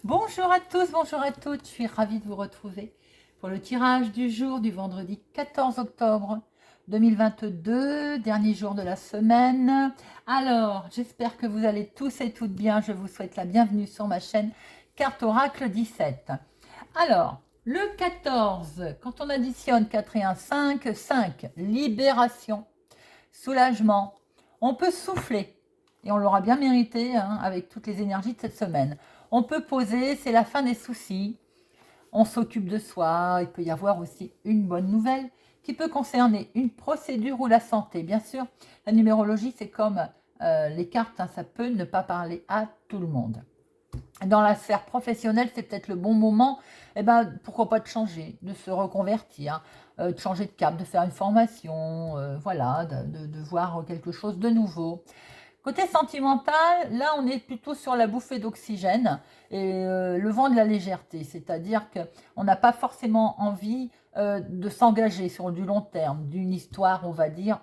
Bonjour à tous, bonjour à toutes, je suis ravie de vous retrouver pour le tirage du jour du vendredi 14 octobre 2022, dernier jour de la semaine. Alors, j'espère que vous allez tous et toutes bien, je vous souhaite la bienvenue sur ma chaîne Carte Oracle 17. Alors, le 14, quand on additionne 4 et 1, 5, 5, libération, soulagement, on peut souffler. Et on l'aura bien mérité hein, avec toutes les énergies de cette semaine. On peut poser, c'est la fin des soucis. On s'occupe de soi. Il peut y avoir aussi une bonne nouvelle qui peut concerner une procédure ou la santé. Bien sûr, la numérologie, c'est comme les cartes. Hein, ça peut ne pas parler à tout le monde. Dans la sphère professionnelle, c'est peut-être le bon moment. Eh ben, pourquoi pas de changer, de se reconvertir, de changer de cap, de faire une formation, voilà, de voir quelque chose de nouveau. Côté sentimental, là, on est plutôt sur la bouffée d'oxygène et le vent de la légèreté. C'est-à-dire qu'on n'a pas forcément envie de s'engager sur du long terme, d'une histoire, on va dire,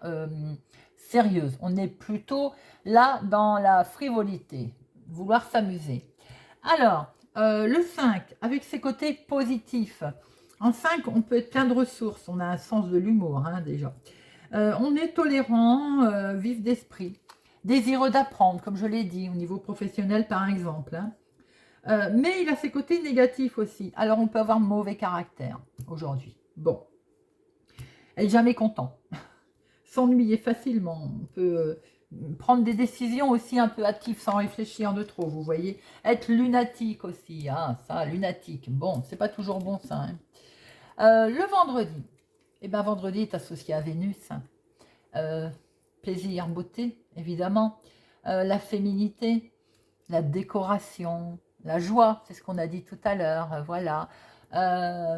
sérieuse. On est plutôt là dans la frivolité, vouloir s'amuser. Alors, le 5, avec ses côtés positifs. En 5, on peut être plein de ressources. On a un sens de l'humour, hein, déjà. On est tolérant, vif d'esprit. Désireux d'apprendre, comme je l'ai dit, au niveau professionnel par exemple. Hein. Mais il a ses côtés négatifs aussi. Alors on peut avoir mauvais caractère aujourd'hui. Bon, être jamais content. S'ennuyer facilement. On peut prendre des décisions aussi un peu hâtives sans réfléchir de trop, vous voyez. Être lunatique aussi. Ah, ça, lunatique. Bon, c'est pas toujours bon ça. Hein. Le vendredi. Eh bien, vendredi est associé à Vénus. Plaisir, beauté, évidemment, la féminité, la décoration, la joie, c'est ce qu'on a dit tout à l'heure, voilà. Euh,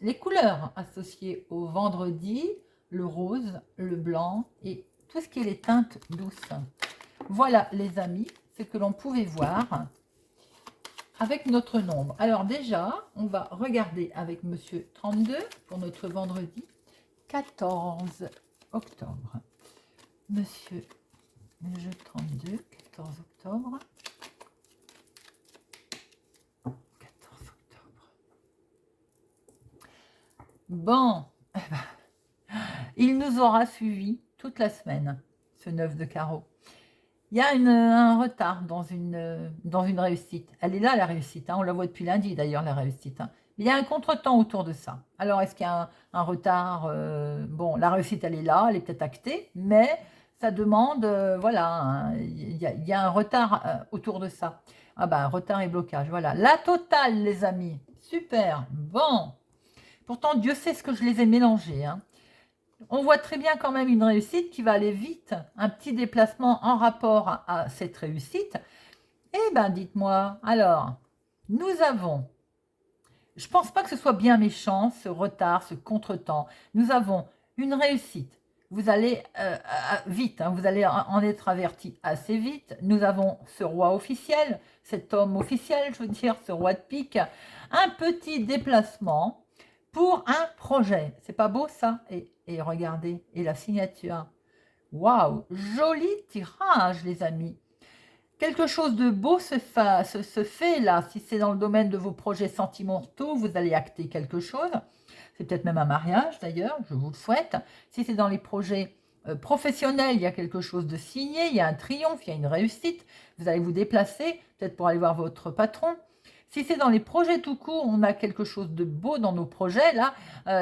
les couleurs associées au vendredi, le rose, le blanc et tout ce qui est les teintes douces. Voilà les amis, ce que l'on pouvait voir avec notre nombre. Alors déjà, on va regarder avec Monsieur 32 pour notre vendredi 14 octobre. Monsieur le jeu 32, 14 octobre. 14 octobre. Bon, eh ben, il nous aura suivi toute la semaine, ce 9 de carreau. Il y a un retard dans une réussite. Elle est là, la réussite. Hein, on la voit depuis lundi, d'ailleurs, la réussite. Hein. Il y a un contretemps autour de ça. Alors, est-ce qu'il y a un retard bon, la réussite, elle est là, elle est peut-être actée, mais ça demande, voilà, hein, il y a un retard autour de ça. Ah ben, retard et blocage, voilà. La totale, les amis. Super, bon. Pourtant, Dieu sait ce que je les ai mélangés. Hein. On voit très bien quand même une réussite qui va aller vite, un petit déplacement en rapport à cette réussite. Eh bien, dites-moi, alors, nous avons, je ne pense pas que ce soit bien méchant, ce retard, ce contretemps. Nous avons une réussite. Vous allez vite, hein, vous allez en être averti assez vite. Nous avons ce roi officiel, cet homme officiel, je veux dire, ce roi de pique. Un petit déplacement pour un projet. C'est pas beau ça et regardez, et la signature. Waouh, joli tirage les amis. Quelque chose de beau se fait là. Si c'est dans le domaine de vos projets sentimentaux, vous allez acter quelque chose. C'est peut-être même un mariage d'ailleurs, je vous le souhaite. Si c'est dans les projets professionnels, il y a quelque chose de signé, il y a un triomphe, il y a une réussite. Vous allez vous déplacer, peut-être pour aller voir votre patron. Si c'est dans les projets tout court, on a quelque chose de beau dans nos projets. Là,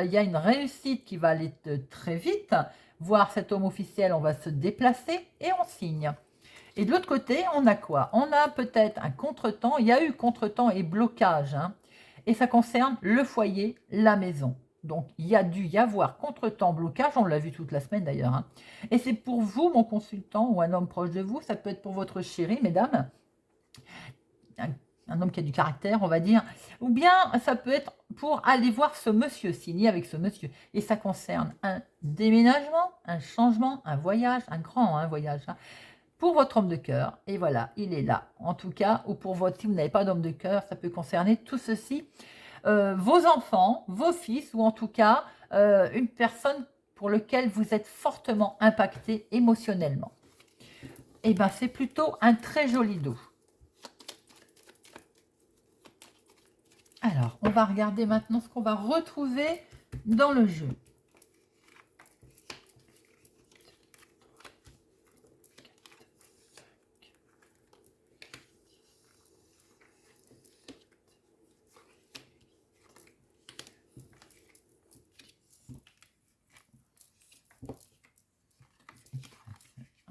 il y a une réussite qui va aller très vite. Voir cet homme officiel, on va se déplacer et on signe. Et de l'autre côté, on a quoi? On a peut-être un contretemps. Il y a eu contretemps et blocage. Hein, et ça concerne le foyer, la maison. Donc, il y a dû y avoir contretemps, blocage. On l'a vu toute la semaine d'ailleurs. Hein. Et c'est pour vous, mon consultant, ou un homme proche de vous. Ça peut être pour votre chéri, mesdames. Un homme qui a du caractère, on va dire. Ou bien, ça peut être pour aller voir ce monsieur, signer avec ce monsieur. Et ça concerne un déménagement, un changement, un voyage, un grand voyage. Hein pour votre homme de cœur. Et voilà, il est là. En tout cas, ou pour votre, si vous n'avez pas d'homme de cœur, ça peut concerner tout ceci. Vos enfants, vos fils, ou en tout cas, une personne pour laquelle vous êtes fortement impacté émotionnellement. Et bien, c'est plutôt un très joli dos. Alors, on va regarder maintenant ce qu'on va retrouver dans le jeu.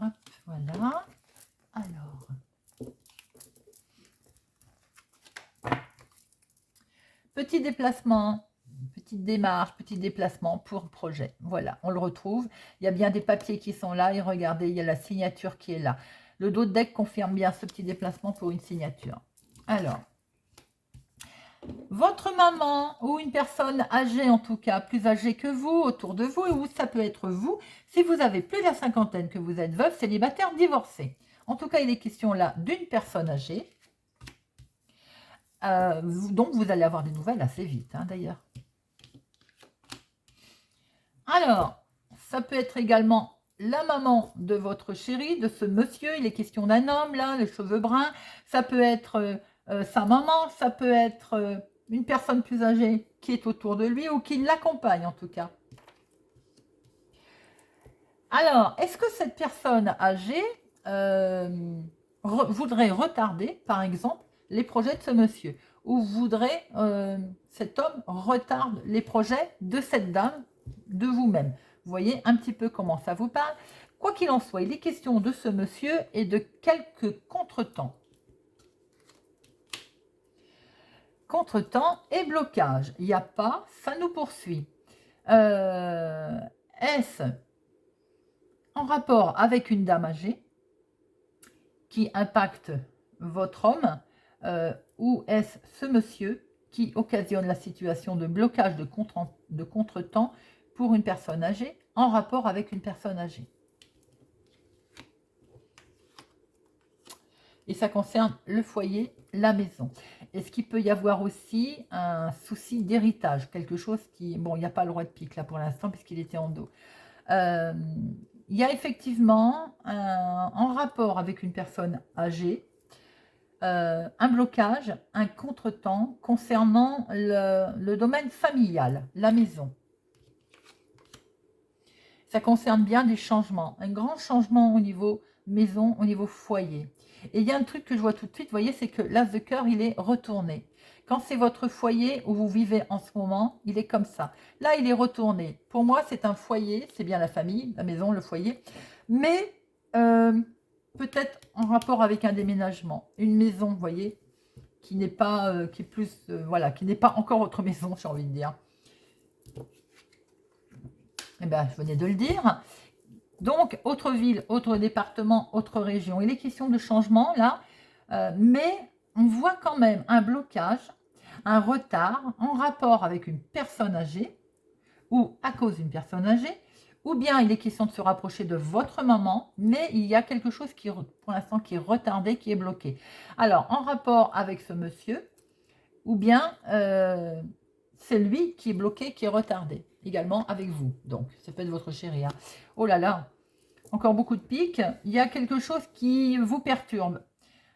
Hop, voilà. Alors, petit déplacement, petite démarche, petit déplacement pour projet. Voilà, on le retrouve. Il y a bien des papiers qui sont là et regardez, il y a la signature qui est là. Le dos de deck confirme bien ce petit déplacement pour une signature. Alors, votre maman ou une personne âgée, en tout cas, plus âgée que vous, autour de vous, ou ça peut être vous, si vous avez plus de la cinquantaine, que vous êtes veuve, célibataire, divorcé. En tout cas, il est question là d'une personne âgée. Donc, vous allez avoir des nouvelles assez vite, hein, d'ailleurs. Alors, ça peut être également la maman de votre chéri, de ce monsieur. Il est question d'un homme, là, les cheveux bruns. Ça peut être sa maman, ça peut être une personne plus âgée qui est autour de lui ou qui l'accompagne, en tout cas. Alors, est-ce que cette personne âgée voudrait retarder, par exemple, les projets de ce monsieur, ou voudrait cet homme retarde les projets de cette dame, de vous-même? Vous voyez un petit peu comment ça vous parle. Quoi qu'il en soit, il est question de ce monsieur et de quelques contretemps. Contretemps et blocage. Il n'y a pas, ça nous poursuit. Est-ce en rapport avec une dame âgée qui impacte votre homme, ou est-ce ce monsieur qui occasionne la situation de blocage de contretemps pour une personne âgée en rapport avec une personne âgée? Et ça concerne le foyer, la maison. Est-ce qu'il peut y avoir aussi un souci d'héritage? Quelque chose qui... Bon, il n'y a pas le roi de pique là pour l'instant puisqu'il était en dos. Il y a effectivement, en rapport avec une personne âgée, un blocage, un contretemps concernant le domaine familial, la maison. Ça concerne bien des changements, un grand changement au niveau maison, au niveau foyer. Et il y a un truc que je vois tout de suite, vous voyez, c'est que l'as de cœur, il est retourné. Quand c'est votre foyer où vous vivez en ce moment, il est comme ça. Là, il est retourné. Pour moi, c'est un foyer, c'est bien la famille, la maison, le foyer, mais peut-être en rapport avec un déménagement. Une maison, vous voyez, qui n'est pas, qui est plus, voilà, qui n'est pas encore votre maison, j'ai envie de dire. Eh bien, je venais de le dire. Donc, autre ville, autre département, autre région. Il est question de changement là, mais on voit quand même un blocage, un retard en rapport avec une personne âgée ou à cause d'une personne âgée, ou bien il est question de se rapprocher de votre maman, mais il y a quelque chose qui, pour l'instant, qui est retardé, qui est bloqué. Alors, en rapport avec ce monsieur, ou bien c'est lui qui est bloqué, qui est retardé, également avec vous. Donc, ça peut être votre chéri. Hein. Oh là là, encore beaucoup de piques. Il y a quelque chose qui vous perturbe.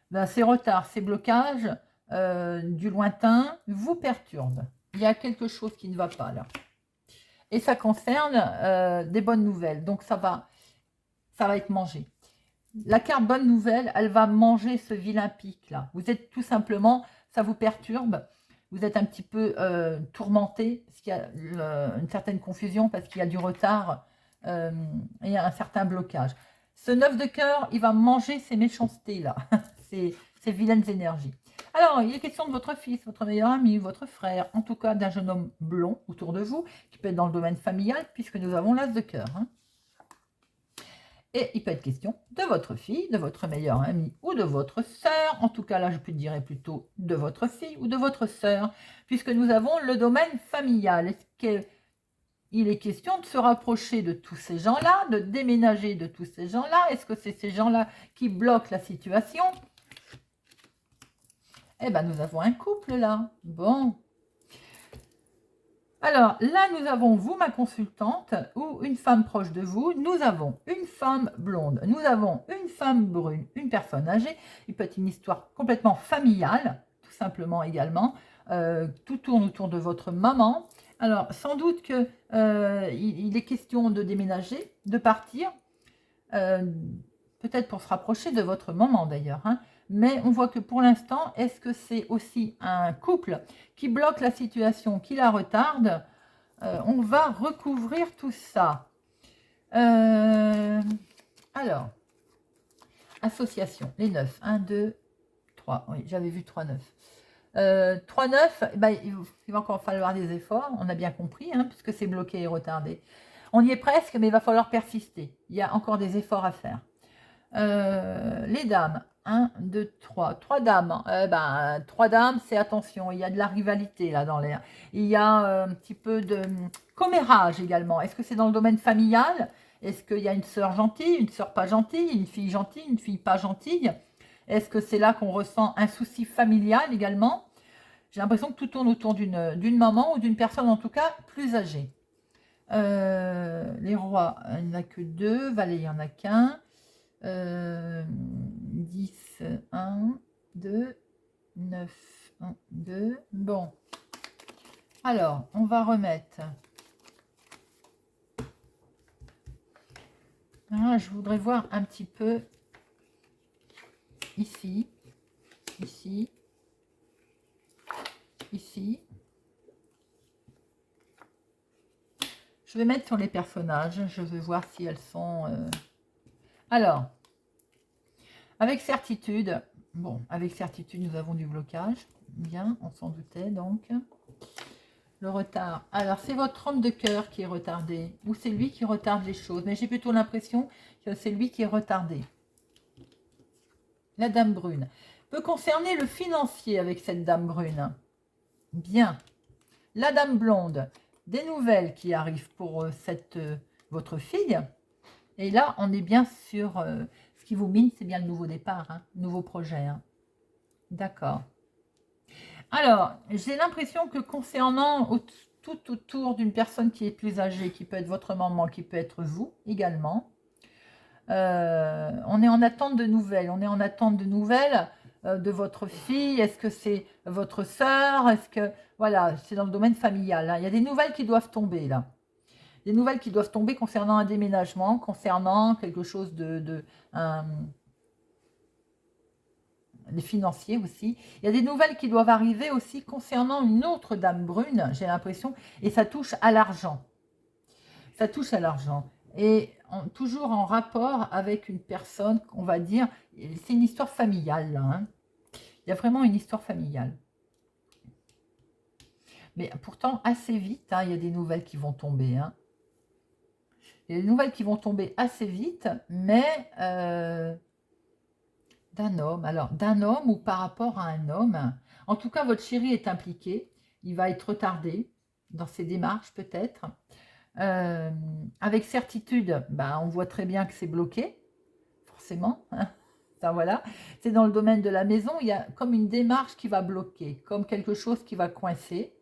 Ben, ces retards, ces blocages du lointain vous perturbent. Il y a quelque chose qui ne va pas là. Et ça concerne des bonnes nouvelles. Donc, ça va être mangé. La carte bonne nouvelle, elle va manger ce vilain pic là. Vous êtes tout simplement, ça vous perturbe. Vous êtes un petit peu tourmenté, parce qu'il y a une certaine confusion, parce qu'il y a du retard et un certain blocage. Ce 9 de cœur, il va manger ces méchancetés là, ces vilaines énergies. Alors, il est question de votre fils, votre meilleur ami, votre frère, en tout cas d'un jeune homme blond autour de vous, qui peut être dans le domaine familial, puisque nous avons l'as de cœur. Hein. Et il peut être question de votre fille, de votre meilleure amie ou de votre sœur. En tout cas, là, je peux dirais plutôt de votre fille ou de votre sœur, puisque nous avons le domaine familial. Est-ce qu'il est question de se rapprocher de tous ces gens-là, de déménager de tous ces gens-là? Est-ce que c'est ces gens-là qui bloquent la situation? Eh bien, nous avons un couple là. Bon. Alors, là, nous avons vous, ma consultante, ou une femme proche de vous. Nous avons une femme blonde. Nous avons une femme brune, une personne âgée. Il peut être une histoire complètement familiale, tout simplement également. Tout tourne autour de votre maman. Alors, sans doute que il est question de déménager, de partir, peut-être pour se rapprocher de votre maman d'ailleurs, hein. Mais on voit que pour l'instant, est-ce que c'est aussi un couple qui bloque la situation, qui la retarde? On va recouvrir tout ça. Alors, association, les 9. 1, 2, 3. Oui, j'avais vu 3, 9. 3, 9, ben, il va encore falloir des efforts, on a bien compris, hein, puisque c'est bloqué et retardé. On y est presque, mais il va falloir persister. Il y a encore des efforts à faire. Les dames, 1, 2, 3. 3 dames. 3 dames, c'est attention, il y a de la rivalité là dans l'air. Il y a un petit peu de commérage également. Est-ce que c'est dans le domaine familial? Est-ce qu'il y a une sœur gentille, une sœur pas gentille, une fille pas gentille? Est-ce que c'est là qu'on ressent un souci familial également? J'ai l'impression que tout tourne autour d'une maman ou d'une personne en tout cas plus âgée. Les rois, il n'y en a que 2. Valet, il n'y en a qu'un. 10, 1, 2, 9, 1, 2. Bon. Alors, on va remettre. Ah, je voudrais voir un petit peu ici, ici, ici. Je vais mettre sur les personnages. Je veux voir si elles sont... Alors, avec certitude, bon, avec certitude, nous avons du blocage. Bien, on s'en doutait donc. Le retard. Alors, c'est votre homme de cœur qui est retardé. Ou c'est lui qui retarde les choses. Mais j'ai plutôt l'impression que c'est lui qui est retardé. La dame brune. Peut concerner le financier avec cette dame brune. Bien. La dame blonde. Des nouvelles qui arrivent pour votre fille. Et là, on est bien sur... ce qui vous mine, c'est bien le nouveau départ. Hein, nouveau projet. Hein. D'accord. Alors, j'ai l'impression que concernant tout autour d'une personne qui est plus âgée, qui peut être votre maman, qui peut être vous également, on est en attente de nouvelles. On est en attente de nouvelles de votre fille. Est-ce que c'est votre sœur? Est-ce que... Voilà, c'est dans le domaine familial. Hein. Il y a des nouvelles qui doivent tomber là. Des nouvelles qui doivent tomber concernant un déménagement, concernant quelque chose des financiers aussi. Il y a des nouvelles qui doivent arriver aussi concernant une autre dame brune, j'ai l'impression, et ça touche à l'argent. Ça touche à l'argent. Et toujours en rapport avec une personne, on va dire, c'est une histoire familiale, là. Hein. Il y a vraiment une histoire familiale. Mais pourtant, assez vite, hein, il y a des nouvelles qui vont tomber. Hein. Il y a des nouvelles qui vont tomber assez vite, mais... d'un homme, alors d'un homme ou par rapport à un homme. En tout cas, votre chéri est impliqué. Il va être retardé dans ses démarches peut-être. Avec certitude, on voit très bien que c'est bloqué, forcément. Hein. Ça, voilà. C'est dans le domaine de la maison, il y a comme une démarche qui va bloquer, comme quelque chose qui va coincer.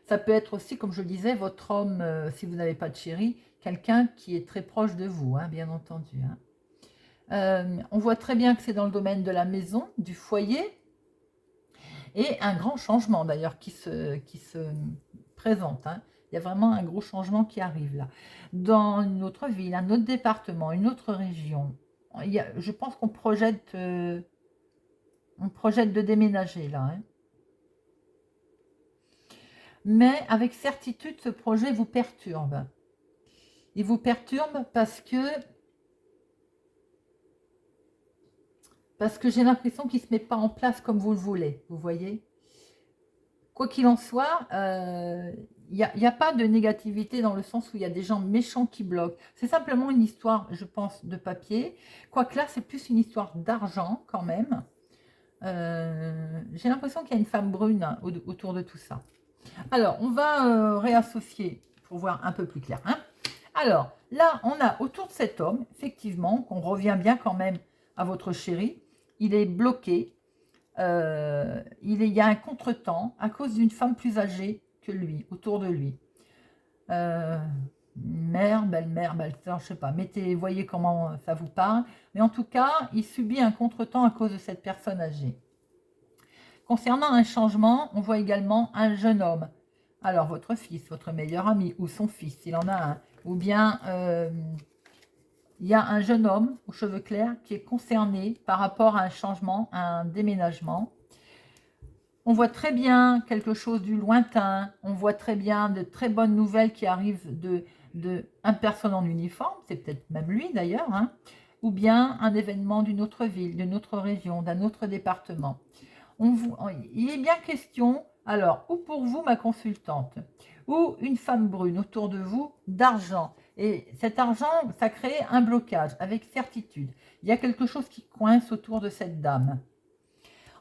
Ça peut être aussi, comme je le disais, votre homme, si vous n'avez pas de chéri, quelqu'un qui est très proche de vous, hein, bien entendu. Hein. On voit très bien que c'est dans le domaine de la maison, du foyer, et un grand changement d'ailleurs qui se présente. Hein. Il y a vraiment un gros changement qui arrive là. Dans une autre ville, un autre département, une autre région, je pense qu'on projette, de déménager là. Hein. Mais avec certitude, ce projet vous perturbe. Il vous perturbe parce que j'ai l'impression qu'il ne se met pas en place comme vous le voulez, vous voyez. Quoi qu'il en soit, il n'y a pas de négativité dans le sens où il y a des gens méchants qui bloquent. C'est simplement une histoire, je pense, de papier. Quoique là, c'est plus une histoire d'argent quand même. J'ai l'impression qu'il y a une femme brune autour de tout ça. Alors, on va réassocier pour voir un peu plus clair. Hein. Alors, là, on a autour de cet homme, effectivement, qu'on revient bien quand même à votre chéri. Il est bloqué. Il y a un contretemps à cause d'une femme plus âgée que lui, autour de lui. Mère, belle-sœur, je ne sais pas. Voyez comment ça vous parle. Mais en tout cas, il subit un contretemps à cause de cette personne âgée. Concernant un changement, on voit également un jeune homme. Alors, votre fils, votre meilleur ami, ou son fils, s'il en a un. Ou bien, il y a un jeune homme aux cheveux clairs qui est concerné par rapport à un changement, à un déménagement. On voit très bien quelque chose du lointain. On voit très bien de très bonnes nouvelles qui arrivent de une personne en uniforme. C'est peut-être même lui d'ailleurs. Hein, ou bien un événement d'une autre ville, d'une autre région, d'un autre département. Il est bien question, alors, ou pour vous, ma consultante, ou une femme brune autour de vous, d'argent. Et cet argent, ça crée un blocage, avec certitude. Il y a quelque chose qui coince autour de cette dame.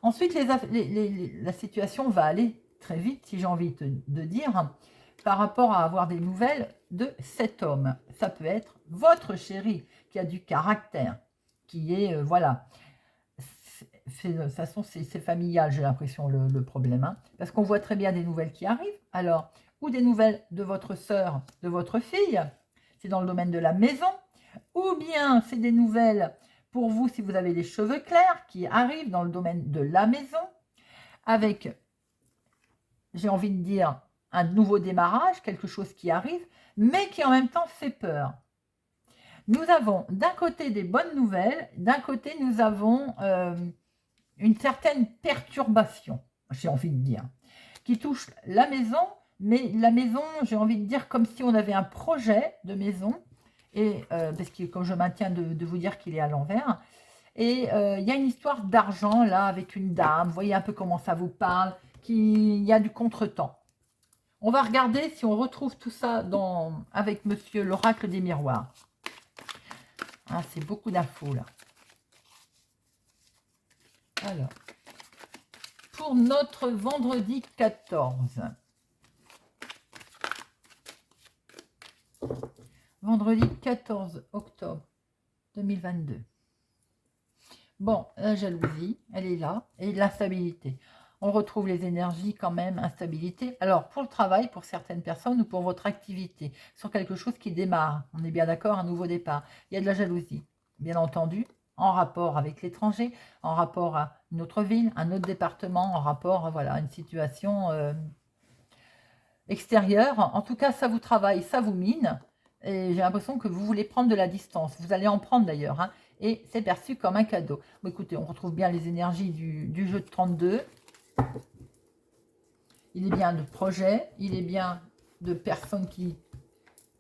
Ensuite, la situation va aller très vite, si j'ai envie de dire, par rapport à avoir des nouvelles de cet homme. Ça peut être votre chéri, qui a du caractère, qui est, voilà. De toute façon, c'est familial, j'ai l'impression, le problème. Hein, parce qu'on voit très bien des nouvelles qui arrivent. Alors, ou des nouvelles de votre sœur, de votre fille, c'est dans le domaine de la maison. Ou bien, c'est des nouvelles pour vous, si vous avez les cheveux clairs, qui arrivent dans le domaine de la maison. Avec, j'ai envie de dire, un nouveau démarrage, quelque chose qui arrive, mais qui en même temps fait peur. Nous avons d'un côté des bonnes nouvelles, d'un côté nous avons une certaine perturbation, j'ai envie de dire, qui touche la maison, mais la maison, j'ai envie de dire comme si on avait un projet de maison, et parce que comme je maintiens de vous dire qu'il est à l'envers, et il y a une histoire d'argent là avec une dame, vous voyez un peu comment ça vous parle, il y a du contretemps. On va regarder si on retrouve tout ça avec monsieur l'oracle des miroirs. Ah, c'est beaucoup d'infos là. Alors, pour notre vendredi 14. Vendredi 14 octobre 2022. Bon, la jalousie, elle est là, et l'instabilité. On retrouve les énergies quand même, instabilité. Alors, pour le travail, pour certaines personnes, ou pour votre activité, sur quelque chose qui démarre, on est bien d'accord, un nouveau départ. Il y a de la jalousie, bien entendu, en rapport avec l'étranger, en rapport à une autre ville, un autre département, en rapport voilà, à une situation extérieure. En tout cas, ça vous travaille, ça vous mine. Et j'ai l'impression que vous voulez prendre de la distance. Vous allez en prendre d'ailleurs. Hein, et c'est perçu comme un cadeau. Bon, écoutez, on retrouve bien les énergies du jeu de 32. Il est bien de projets. Il est bien de personnes qui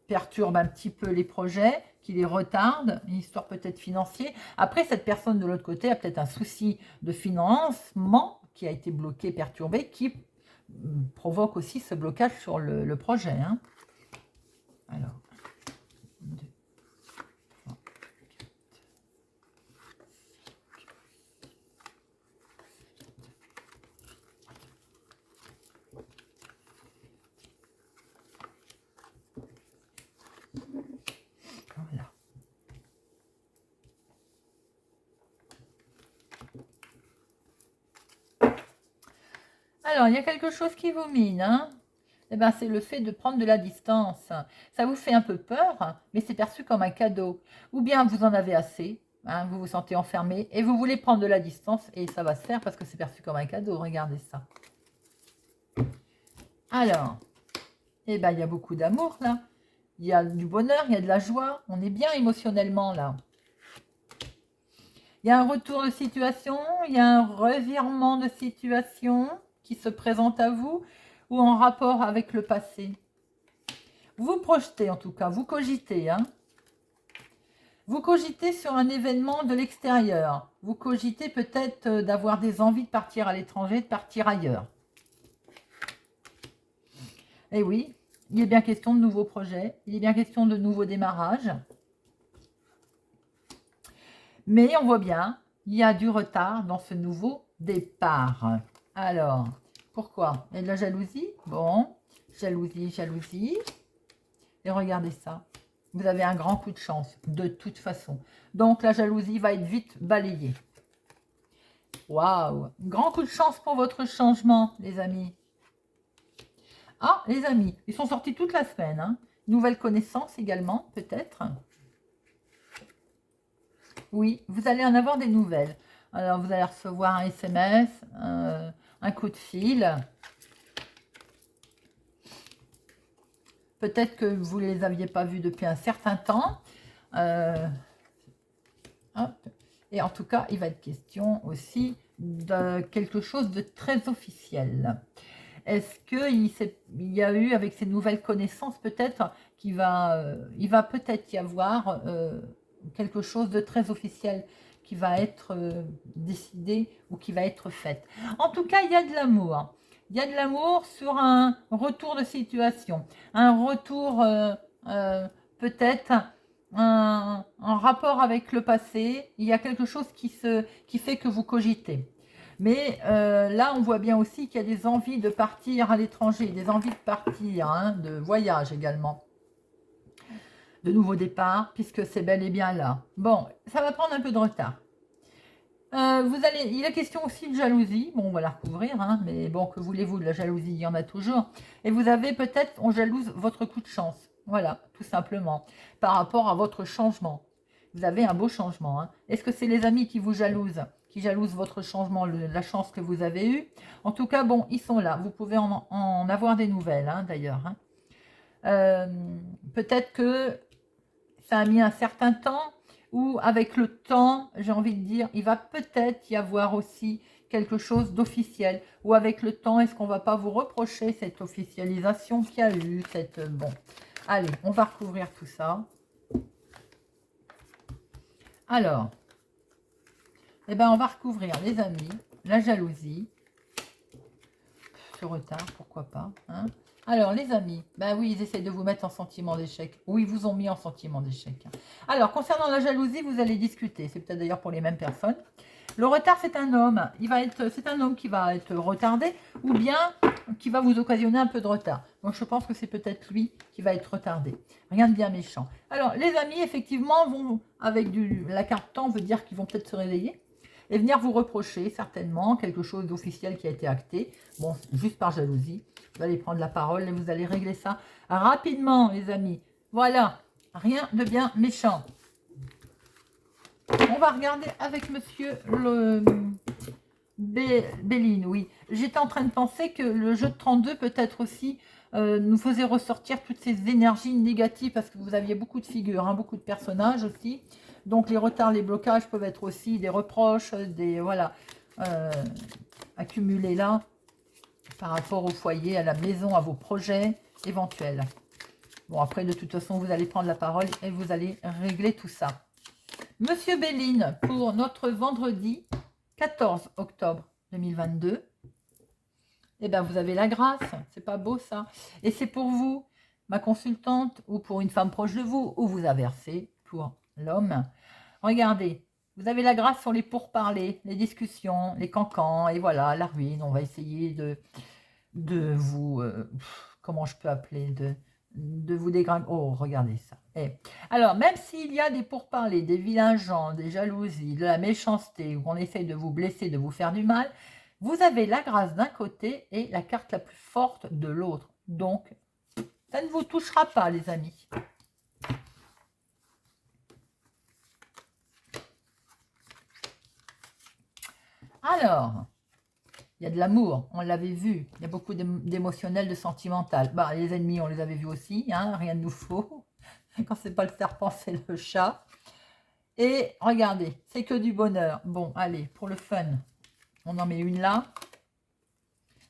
perturbent un petit peu les projets, qui les retardent. Une histoire peut-être financière. Après, cette personne de l'autre côté a peut-être un souci de financement qui a été bloqué, perturbé, qui provoque aussi ce blocage sur le projet. Hein. Alors, 2, 3, 4. Voilà. Alors, il y a quelque chose qui vous mine, hein? Eh ben, c'est le fait de prendre de la distance. Ça vous fait un peu peur, mais c'est perçu comme un cadeau. Ou bien vous en avez assez, hein, vous vous sentez enfermé et vous voulez prendre de la distance et ça va se faire parce que c'est perçu comme un cadeau. Regardez ça. Alors, eh ben, il y a beaucoup d'amour là. Il y a du bonheur, il y a de la joie. On est bien émotionnellement là. Il y a un retour de situation, il y a un revirement de situation qui se présente à vous ou en rapport avec le passé. Vous projetez en tout cas, vous cogitez. Hein. Vous cogitez sur un événement de l'extérieur. Vous cogitez peut-être d'avoir des envies de partir à l'étranger, de partir ailleurs. Et oui, il est bien question de nouveaux projets, il est bien question de nouveaux démarrages. Mais on voit bien, il y a du retard dans ce nouveau départ. Alors, pourquoi? Il y a de la jalousie. Bon, jalousie, jalousie. Et regardez ça. Vous avez un grand coup de chance, de toute façon. Donc, la jalousie va être vite balayée. Waouh! Grand coup de chance pour votre changement, les amis. Ah, les amis, ils sont sortis toute la semaine. Hein. Nouvelles connaissances également, peut-être. Oui, vous allez en avoir des nouvelles. Alors, vous allez recevoir un SMS. un coup de fil. Peut-être que vous ne les aviez pas vus depuis un certain temps. Hop. Et en tout cas, il va être question aussi de quelque chose de très officiel. Est-ce qu'il y a eu, avec ces nouvelles connaissances, peut-être il va peut-être y avoir quelque chose de très officiel qui va être décidé ou qui va être fait. En tout cas, il y a de l'amour. Il y a de l'amour sur un retour de situation, un retour peut-être un rapport avec le passé. Il y a quelque chose qui fait que vous cogitez. Mais là, on voit bien aussi qu'il y a des envies de partir à l'étranger, des envies de partir, hein, de voyage également, de nouveaux départs, puisque c'est bel et bien là. Bon, ça va prendre un peu de retard. Il est question aussi de jalousie. Bon, on va la recouvrir, hein, mais bon, que voulez-vous, de la jalousie, il y en a toujours. Et vous avez peut-être, on jalouse votre coup de chance. Voilà, tout simplement, par rapport à votre changement. Vous avez un beau changement. Hein. Est-ce que c'est les amis qui vous jalousent, qui jalousent votre changement, la chance que vous avez eue? En tout cas, bon, ils sont là. Vous pouvez en avoir des nouvelles, hein, d'ailleurs. Hein. Peut-être que ça a mis un certain temps, ou avec le temps, j'ai envie de dire, il va peut-être y avoir aussi quelque chose d'officiel, ou avec le temps, est-ce qu'on ne va pas vous reprocher cette officialisation qu'il y a eu, bon, allez, on va recouvrir tout ça. Alors, eh ben, on va recouvrir, les amis, la jalousie, ce retard, pourquoi pas, hein. Alors, les amis, ben oui, ils essaient de vous mettre en sentiment d'échec. Ou ils vous ont mis en sentiment d'échec. Alors, concernant la jalousie, vous allez discuter. C'est peut-être d'ailleurs pour les mêmes personnes. Le retard, c'est un homme. C'est un homme qui va être retardé ou bien qui va vous occasionner un peu de retard. Donc, je pense que c'est peut-être lui qui va être retardé. Rien de bien méchant. Alors, les amis, effectivement, vont avec la carte temps, veut dire qu'ils vont peut-être se réveiller et venir vous reprocher certainement quelque chose d'officiel qui a été acté. Bon, juste par jalousie. Vous allez prendre la parole et vous allez régler ça rapidement, les amis. Voilà, rien de bien méchant. On va regarder avec monsieur Béline, oui. J'étais en train de penser que le jeu de 32 peut-être aussi nous faisait ressortir toutes ces énergies négatives parce que vous aviez beaucoup de figures, hein, beaucoup de personnages aussi. Donc les retards, les blocages peuvent être aussi des reproches, voilà, accumulés là par rapport au foyer, à la maison, à vos projets éventuels. Bon, après, de toute façon, vous allez prendre la parole et vous allez régler tout ça. Monsieur Béline, pour notre vendredi 14 octobre 2022, eh bien, vous avez la grâce. C'est pas beau, ça? Et c'est pour vous, ma consultante, ou pour une femme proche de vous, ou vous inversez pour l'homme. Regardez, vous avez la grâce sur les pourparlers, les discussions, les cancans, et voilà, la ruine. On va essayer de vous... comment je peux appeler de vous dégringoler. Oh, regardez ça. Alors, même s'il y a des pourparlers, des vilains gens, des jalousies, de la méchanceté, où on essaye de vous blesser, de vous faire du mal, vous avez la grâce d'un côté et la carte la plus forte de l'autre. Donc, ça ne vous touchera pas, les amis. Alors, il y a de l'amour, on l'avait vu. Il y a beaucoup d'émotionnel, de sentimental. Bah, les ennemis, on les avait vus aussi, hein, rien de nouveau. Quand c'est pas le serpent, c'est le chat. Et regardez, c'est que du bonheur. Bon, allez, pour le fun, on en met une là.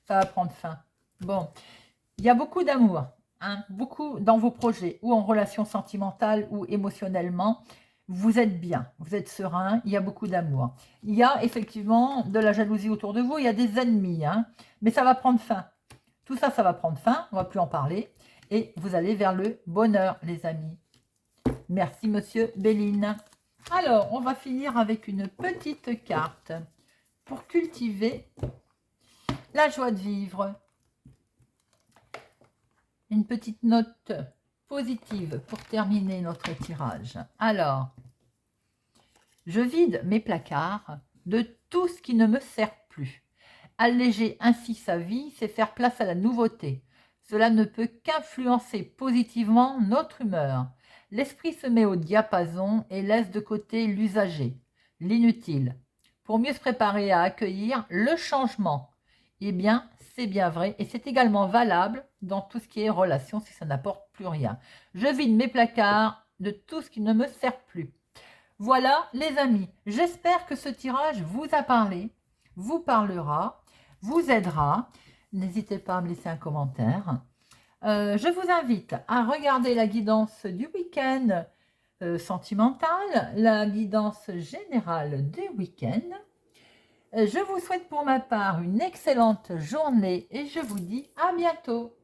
Ça va prendre fin. Bon, il y a beaucoup d'amour, hein, beaucoup dans vos projets, ou en relation sentimentale, ou émotionnellement. Vous êtes bien, vous êtes serein, il y a beaucoup d'amour. Il y a effectivement de la jalousie autour de vous, il y a des ennemis, hein, mais ça va prendre fin. Tout ça, ça va prendre fin, on ne va plus en parler. Et vous allez vers le bonheur, les amis. Merci, monsieur Béline. Alors, on va finir avec une petite carte pour cultiver la joie de vivre. Une petite note positive pour terminer notre tirage. Alors, je vide mes placards de tout ce qui ne me sert plus. Alléger ainsi sa vie, c'est faire place à la nouveauté. Cela ne peut qu'influencer positivement notre humeur. L'esprit se met au diapason et laisse de côté l'usager, l'inutile, pour mieux se préparer à accueillir le changement. Eh bien, c'est bien vrai et c'est également valable dans tout ce qui est relation si ça n'apporte plus rien. Je vide mes placards de tout ce qui ne me sert plus. Voilà, les amis, j'espère que ce tirage vous a parlé, vous parlera, vous aidera. N'hésitez pas à me laisser un commentaire. Je vous invite à regarder la guidance du week-end sentimentale, la guidance générale du week-end. Je vous souhaite pour ma part une excellente journée et je vous dis à bientôt.